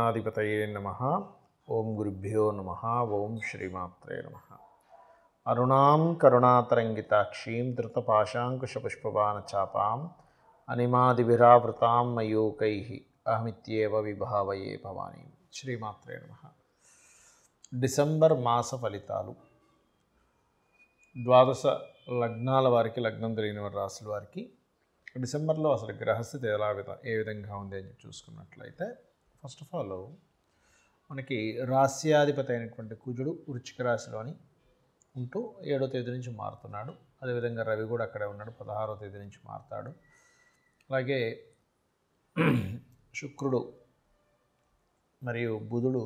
గణాధిపతయే నమః. ఓం గురుభ్యో నమః. ఓం శ్రీమాత్రే నమః. అరుణాం కరుణాతరంగితాక్షీం ధృతపాశాంకుశపుష్పబాణచాపాం అనిమాదిభిరావృతాం మయూకైః అహమిత్యేవ విభావయే భవానీ. శ్రీమాత్రే నమః. డిసెంబర్ మాస ఫలితాలు. ద్వాదశ లగ్నాల వారికి, లగ్నం తెలియని వారి రాశుల వారికి డిసెంబర్లో అసలు గ్రహస్థితి ఏ విధంగా ఉంది అని చూసుకున్నట్లయితే, ఫస్ట్ ఆఫ్ ఆల్ మనకి రాస్యాధిపతి అయినటువంటి కుజుడు వృశ్చిక రాశిలోని ఉంటూ 7వ తేదీ నుంచి మారుతున్నాడు. అదేవిధంగా రవి కూడా అక్కడే ఉన్నాడు, 16వ తేదీ నుంచి మారుతాడు. అలాగే శుక్రుడు మరియు బుధుడు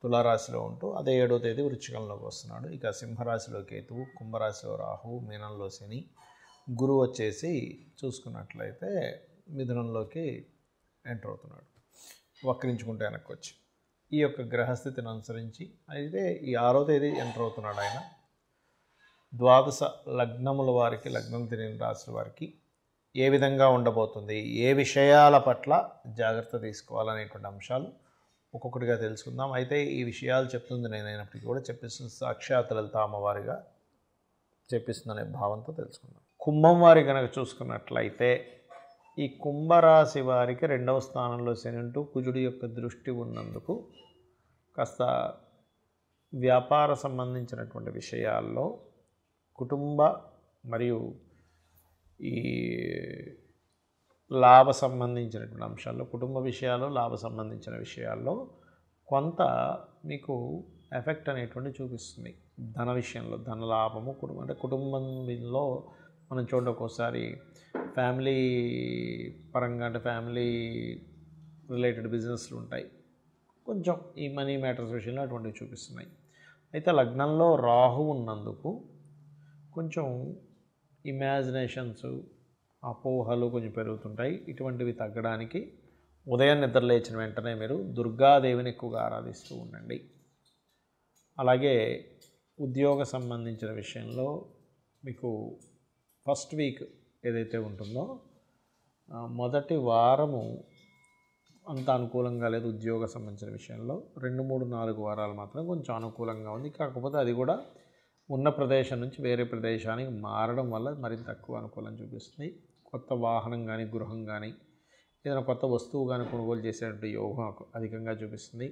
తులారాశిలో ఉంటూ అదే 7వ తేదీ వృశ్చికంలోకి వస్తున్నాడు. ఇక సింహరాశిలో కేతువు, కుంభరాశిలో రాహువు, మీనంలో శని, గురువు వచ్చేసి చూసుకున్నట్లయితే మిథునంలోకి ఎంటర్ అవుతున్నాడు, వక్రించుకుంటే వెనక్కి వచ్చి. ఈ యొక్క గ్రహస్థితిని అనుసరించి అయితే ఈ 6వ తేదీ ఎంటర్ అవుతున్నాడు ఆయన. ద్వాదశ లగ్నముల వారికి, లగ్నం తెలియని రాశుల వారికి ఏ విధంగా ఉండబోతుంది, ఏ విషయాల పట్ల జాగ్రత్త తీసుకోవాలనేటువంటి అంశాలు ఒక్కొక్కటిగా తెలుసుకుందాం. అయితే ఈ విషయాలు చెప్తుంది నేనైనప్పటికీ కూడా చెప్పిస్తుంది సాక్షాత్ లలిత అమ్మవారిగా చెప్పిస్తుందనే భావంతో తెలుసుకుందాం. కుంభం వారి కనుక చూసుకున్నట్లయితే, ఈ కుంభరాశి వారికి 2వ స్థానంలో శని ఉంటూ కుజుడి యొక్క దృష్టి ఉన్నందుకు కాస్త వ్యాపార సంబంధించినటువంటి విషయాల్లో, కుటుంబ మరియు ఈ లాభ సంబంధించినటువంటి అంశాల్లో, కుటుంబ విషయాలు, లాభ సంబంధించిన విషయాల్లో కొంత మీకు ఎఫెక్ట్ అనేటువంటి చూపిస్తుంది. ధన విషయంలో, ధన లాభము, కుటుంబంలో మనం చూడండి ఒక్కోసారి ఫ్యామిలీ పరంగా, అంటే ఫ్యామిలీ రిలేటెడ్ బిజినెస్లు ఉంటాయి, కొంచెం ఈ మనీ మ్యాటర్స్ విషయంలో అటువంటివి చూపిస్తున్నాయి. అయితే లగ్నంలో రాహు ఉన్నందుకు కొంచెం ఇమాజినేషన్స్, అపోహలు కొంచెం పెరుగుతుంటాయి. ఇటువంటివి తగ్గడానికి ఉదయం నిద్ర లేచిన వెంటనే మీరు దుర్గాదేవిని ఎక్కువగా ఆరాధిస్తూ ఉండండి. అలాగే ఉద్యోగ సంబంధించిన విషయంలో మీకు ఫస్ట్ వీక్ ఏదైతే ఉంటుందో, మొదటి వారము అంత అనుకూలంగా లేదు ఉద్యోగ సంబంధించిన విషయంలో. 2, 3, 4 వారాలు మాత్రం కొంచెం అనుకూలంగా ఉంది. కాకపోతే అది కూడా ఉన్న ప్రదేశం నుంచి వేరే ప్రదేశానికి మారడం వల్ల మరింత తక్కువ అనుకూలం చూపిస్తుంది. కొత్త వాహనం కానీ, గృహం కానీ, ఏదైనా కొత్త వస్తువు కానీ కొనుగోలు చేసేటువంటి యోగం అధికంగా చూపిస్తుంది.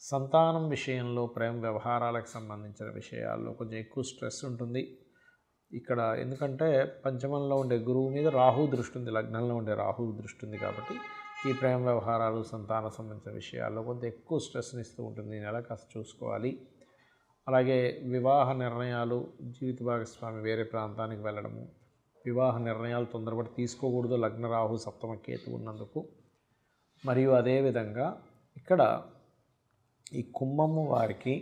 సంతానం విషయంలో, ప్రేమ వ్యవహారాలకు సంబంధించిన విషయాల్లో కొంచెం ఎక్కువ స్ట్రెస్ ఉంటుంది ఇక్కడ. ఎందుకంటే పంచమంలో ఉండే గురువు మీద రాహు దృష్టి ఉంది, లగ్నంలో ఉండే రాహు దృష్టి ఉంది. కాబట్టి ఈ ప్రేమ వ్యవహారాలు, సంతానం సంబంధించిన విషయాల్లో కొంత ఎక్కువ స్ట్రెస్ని ఇస్తూ ఉంటుంది. ఈ నెల కాస్త చూసుకోవాలి. అలాగే వివాహ నిర్ణయాలు, జీవిత భాగస్వామి వేరే ప్రాంతానికి వెళ్ళడము, వివాహ నిర్ణయాలు తొందరపడి తీసుకోకూడదు లగ్న రాహు సప్తమ కేతు ఉన్నందుకు. మరియు అదేవిధంగా ఇక్కడ ఈ కుంభము వారికి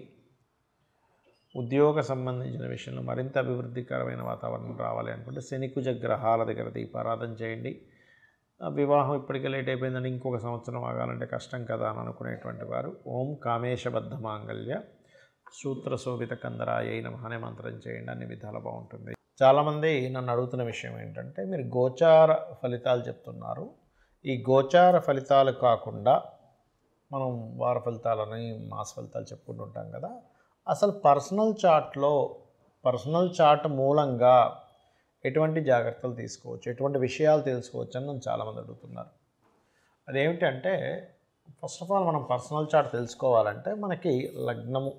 ఉద్యోగ సంబంధించిన విషయంలో మరింత అభివృద్ధికరమైన వాతావరణం రావాలి అనుకుంటే శనికుజ గ్రహాల దగ్గర దీపారాధన చేయండి. వివాహం ఇప్పటికే లేట్ అయిపోయిందని ఇంకొక సంవత్సరం ఆగాలంటే కష్టం కదా అని అనుకునేటువంటి వారు ఓం కామేశబద్ధ మాంగళ్య సూత్ర శోభిత కందరాయ నమః అనే మంత్రం చేయండి. అన్ని విధాలు బాగుంటుంది. చాలామంది నన్ను అడుగుతున్న విషయం ఏంటంటే, మీరు గోచార ఫలితాలు చెప్తున్నారు, ఈ గోచార ఫలితాలు కాకుండా మనం వార ఫలితాలని, మాస ఫలితాలు చెప్పుకుంటుంటాం కదా, అసలు పర్సనల్ చార్ట్ మూలంగా ఎటువంటి జాగ్రత్తలు తీసుకోవచ్చు, ఎటువంటి విషయాలు తెలుసుకోవచ్చు అని నన్ను చాలామంది అడుగుతున్నారు. అదేమిటంటే, ఫస్ట్ ఆఫ్ ఆల్ మనం పర్సనల్ చార్ట్ తెలుసుకోవాలంటే మనకి లగ్నము,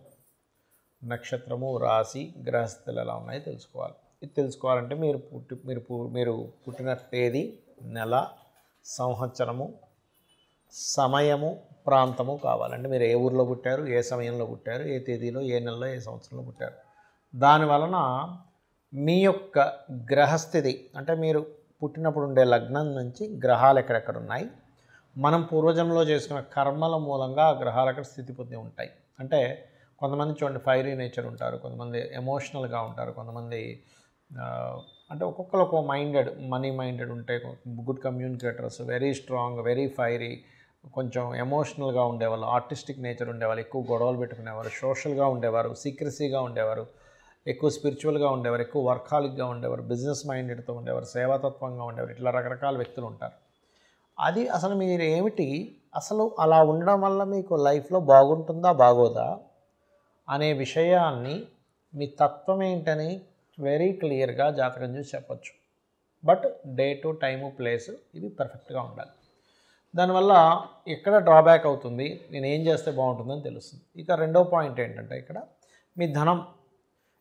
నక్షత్రము, రాశి, గ్రహస్థితులు ఎలా ఉన్నాయో తెలుసుకోవాలి. ఇది తెలుసుకోవాలంటే మీరు పుట్టిన తేదీ, నెల, సంవత్సరము, సమయము, ప్రాంతము కావాలంటే మీరు ఏ ఊరిలో పుట్టారు, ఏ సమయంలో పుట్టారు, ఏ తేదీలో, ఏ నెలలో, ఏ సంవత్సరంలో పుట్టారు. దానివలన మీ యొక్క గ్రహస్థితి, అంటే మీరు పుట్టినప్పుడు ఉండే లగ్నం నుంచి గ్రహాలు ఎక్కడెక్కడ ఉన్నాయి, మనం పూర్వజంలో చేసుకున్న కర్మల మూలంగా ఆ గ్రహాలు అక్కడ స్థితి పొంది ఉంటాయి. అంటే కొంతమంది చూడండి ఫైరీ నేచర్ ఉంటారు, కొంతమంది ఎమోషనల్గా ఉంటారు, కొంతమంది అంటే ఒక్కొక్కరు ఒక్కో మనీ మైండెడ్ ఉంటాయి, good communicators, very strong, very fiery, కొంచెం ఎమోషనల్గా ఉండేవాళ్ళు, ఆర్టిస్టిక్ నేచర్ ఉండేవాళ్ళు, ఎక్కువ గొడవలు పెట్టుకునేవారు, సోషల్గా ఉండేవారు, సీక్రసీగా ఉండేవారు, ఎక్కువ స్పిరిచువల్గా ఉండేవారు, ఎక్కువ వర్కాలిక్గా ఉండేవారు, బిజినెస్ మైండెడ్తో ఉండేవారు, సేవాతత్వంగా ఉండేవారు. ఇట్లా రకరకాల వ్యక్తులు ఉంటారు. అది అసలు మీరు ఏమిటి అసలు అలా ఉండడం వల్ల మీకు లైఫ్లో బాగుంటుందా బాగోదా అనే విషయాన్ని మీ తత్వం ఏంటని వెరీ క్లియర్గా జాతకం చూసి చెప్పచ్చు. బట్ డేటు, టైము, ప్లేసు ఇవి పర్ఫెక్ట్గా ఉండాలి. దానివల్ల ఎక్కడ డ్రాబ్యాక్ అవుతుంది, నేను ఏం చేస్తే బాగుంటుందని తెలుస్తుంది. ఇక రెండో పాయింట్ ఏంటంటే ఇక్కడ మీ ధనం,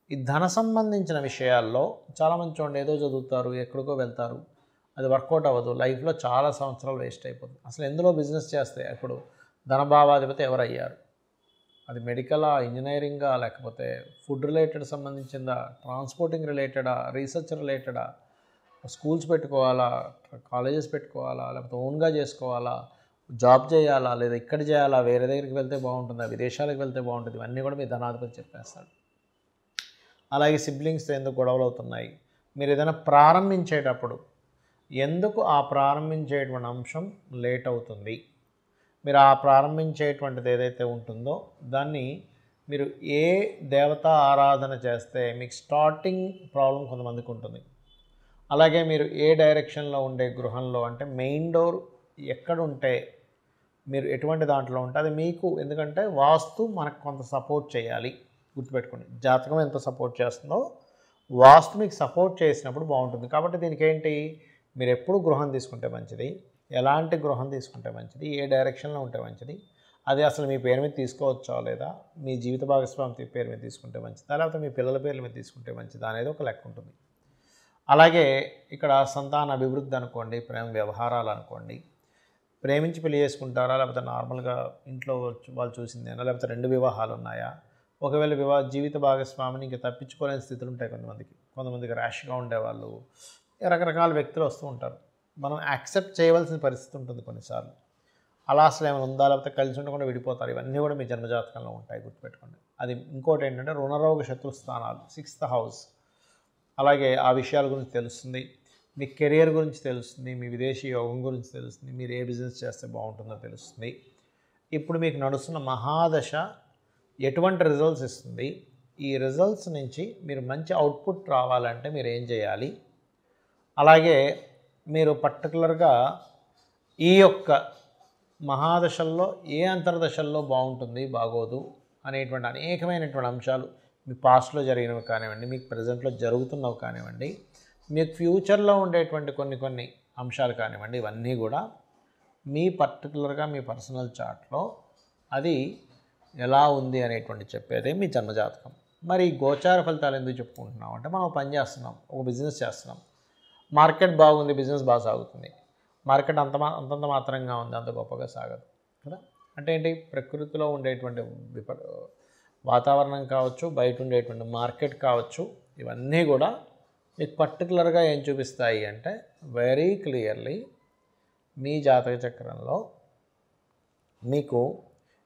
ఈ ధన సంబంధించిన విషయాల్లో చాలామంది చూడండి ఏదో చదువుతారు, ఎక్కడికో వెళ్తారు, అది వర్కౌట్ అవ్వదు, లైఫ్లో చాలా సంవత్సరాలు వేస్ట్ అయిపోతుంది. అసలు ఎందులో బిజినెస్ చేస్తే ఇప్పుడు ధనభావాధిపతి ఎవరయ్యారు, అది మెడికలా, ఇంజనీరింగా, లేకపోతే ఫుడ్ రిలేటెడ్ సంబంధించిందా, ట్రాన్స్పోర్టింగ్ రిలేటెడా, రీసెర్చ్ రిలేటెడా, స్కూల్స్ పెట్టుకోవాలా, కాలేజెస్ పెట్టుకోవాలా, లేకపోతే ఓన్గా చేసుకోవాలా, జాబ్ చేయాలా, లేదా ఇక్కడ చేయాలా, వేరే దగ్గరికి వెళ్తే బాగుంటుందా, విదేశాలకు వెళ్తే బాగుంటుంది, ఇవన్నీ కూడా మీ ధనాధిపతి చెప్పేస్తాడు. అలాగే సిబ్లింగ్స్తో ఎందుకు గొడవలు అవుతున్నాయి, మీరు ఏదైనా ప్రారంభించేటప్పుడు ఎందుకు ఆ ప్రారంభించేటువంటి అంశం లేట్ అవుతుంది, మీరు ఆ ప్రారంభించేటువంటిది ఏదైతే ఉంటుందో దాన్ని మీరు ఏ దేవతా ఆరాధన చేస్తే మీకు స్టార్టింగ్ ప్రాబ్లం కొంతమందికి ఉంటుంది. అలాగే మీరు ఏ డైరెక్షన్లో ఉండే గృహంలో, అంటే మెయిన్ డోర్ ఎక్కడుంటే, మీరు ఎటువంటి దాంట్లో ఉంటే అది మీకు, ఎందుకంటే వాస్తు మనకు కొంత సపోర్ట్ చేయాలి. గుర్తుపెట్టుకోండి, జాతకం ఎంత సపోర్ట్ చేస్తుందో వాస్తు మీకు సపోర్ట్ చేసినప్పుడు బాగుంటుంది. కాబట్టి దీనికి ఏంటి, మీరు ఎప్పుడు గృహం తీసుకుంటే మంచిది, ఎలాంటి గృహం తీసుకుంటే మంచిది, ఏ డైరెక్షన్లో ఉంటే మంచిది, అది అసలు మీ పేరు మీద తీసుకోవచ్చా లేదా, మీ జీవిత భాగస్వామి పేరు మీద తీసుకుంటే మంచిదా, లేకపోతే మీ పిల్లల పేర్ల మీద తీసుకుంటే మంచిదా అనేది ఒక లెక్క ఉంటుంది. అలాగే ఇక్కడ సంతాన అభివృద్ధి అనుకోండి, ప్రేమ వ్యవహారాలు అనుకోండి, ప్రేమించి పెళ్లి చేసుకుంటారా, లేకపోతే నార్మల్గా ఇంట్లో వాళ్ళు చూసిందేనా, లేకపోతే 2 వివాహాలు ఉన్నాయా, ఒకవేళ జీవిత భాగస్వామిని ఇంకా తప్పించుకోలేని స్థితులు ఉంటాయి కొంతమందికి ర్యాష్గా ఉండేవాళ్ళు, రకరకాల వ్యక్తులు వస్తూ ఉంటారు. మనం యాక్సెప్ట్ చేయవలసిన పరిస్థితి ఉంటుంది కొన్నిసార్లు. అలా అసలు ఏమైనా ఉందా, లేకపోతే కలిసి ఉండకుండా విడిపోతారు, ఇవన్నీ కూడా మీ జన్మజాతకంలో ఉంటాయి, గుర్తుపెట్టుకోండి. అది ఇంకోటి ఏంటంటే రుణరోగ శత్రు స్థానాలు, 6th హౌస్, అలాగే ఆ విషయాల గురించి తెలుస్తుంది, మీ కెరియర్ గురించి తెలుస్తుంది, మీ విదేశీ యోగం గురించి తెలుస్తుంది, మీరు ఏ బిజినెస్ చేస్తే బాగుంటుందో తెలుస్తుంది. ఇప్పుడు మీకు నడుస్తున్న మహాదశ ఎటువంటి రిజల్ట్స్ ఇస్తుంది, ఈ రిజల్ట్స్ నుంచి మీరు మంచి అవుట్పుట్ రావాలంటే మీరు ఏం చేయాలి, అలాగే మీరు పర్టికులర్గా ఈ యొక్క మహాదశల్లో ఏ అంతర్దశల్లో బాగుంటుంది బాగోదు అనేటువంటి అనేకమైనటువంటి అంశాలు, మీ పాస్ట్లో జరిగినవి కానివ్వండి, మీకు ప్రజెంట్లో జరుగుతున్నవి కానివ్వండి, మీకు ఫ్యూచర్లో ఉండేటువంటి కొన్ని అంశాలు కానివ్వండి, ఇవన్నీ కూడా మీ పర్టికులర్గా మీ పర్సనల్ చార్ట్లో అది ఎలా ఉంది అనేటువంటి చెప్పేదే మీ జన్మజాతకం. మరి గోచార ఫలితాలు ఎందుకు చెప్పుకుంటున్నాం అంటే, మనం పని చేస్తున్నాం, ఒక బిజినెస్ చేస్తున్నాం, మార్కెట్ బాగుంది, బిజినెస్ బాగా సాగుతుంది, మార్కెట్ అంతంత మాత్రంగా ఉంది, అంత గొప్పగా సాగదు కదా. అంటే ఏంటి, ప్రకృతిలో ఉండేటువంటి వాతావరణం కావచ్చు, బయట ఉండేటువంటి మార్కెట్ కావచ్చు, ఇవన్నీ కూడా మీకు పర్టికులర్గా ఏం చూపిస్తాయి అంటే వెరీ క్లియర్లీ మీ జాతక చక్రంలో మీకు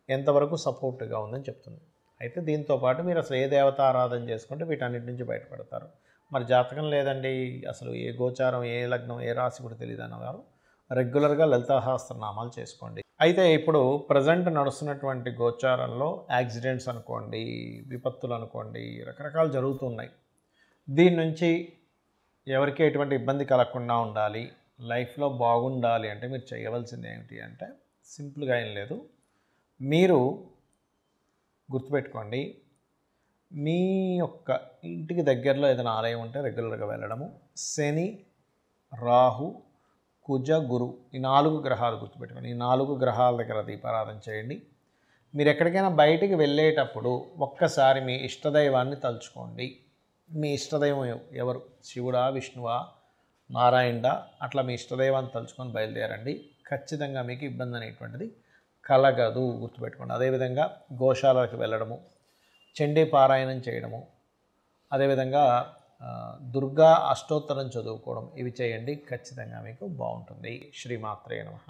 ఎంతవరకు సపోర్ట్గా ఉందని చెప్తుంది. అయితే దీంతోపాటు మీరు అసలు ఏ దేవత ఆరాధన చేసుకుంటే వీటన్నిటి నుంచి బయటపడతారు. మరి జాతకం లేదండి, అసలు ఏ గోచారం, ఏ లగ్నం, ఏ రాశి కూడా తెలియదు అన్నవారు రెగ్యులర్గా లలితా సహస్రనామాలు చేసుకోండి. అయితే ఇప్పుడు ప్రజెంట్ నడుస్తున్నటువంటి గోచారంలో యాక్సిడెంట్స్ అనుకోండి, విపత్తులు అనుకోండి, రకరకాలు జరుగుతున్నాయి. దీని నుంచి ఎవరికి ఎటువంటి ఇబ్బంది కలగకుండా ఉండాలి, లైఫ్లో బాగుండాలి అంటే మీరు చేయవలసింది ఏమిటి అంటే సింపుల్గా ఏం లేదు. మీరు గుర్తుపెట్టుకోండి, మీ యొక్క ఇంటికి దగ్గరలో ఏదైనా ఆలయం ఉంటే రెగ్యులర్గా వెళ్ళడము, శని, రాహు, కుజ, గురు, ఈ 4 గ్రహాలు గుర్తుపెట్టుకోండి, ఈ 4 గ్రహాల దగ్గర దీపారాధన చేయండి. మీరు ఎక్కడికైనా బయటికి వెళ్ళేటప్పుడు ఒక్కసారి మీ ఇష్టదైవాన్ని తలుచుకోండి. మీ ఇష్టదైవం ఎవరు, శివుడా, విష్ణువా, నారాయణుడా, అట్లా మీ ఇష్టదైవాన్ని తలుచుకొని బయలుదేరండి. ఖచ్చితంగా మీకు ఇబ్బంది అనేటువంటిది కలగదు, గుర్తుపెట్టుకోండి. అదేవిధంగా గోశాలకు వెళ్ళడము, చండీ పారాయణం చేయడము, అదేవిధంగా దుర్గా అష్టోత్తరం చదువుకోవడం, ఇవి చేయండి, ఖచ్చితంగా మీకు బాగుంటుంది. శ్రీమాత్రే నమః.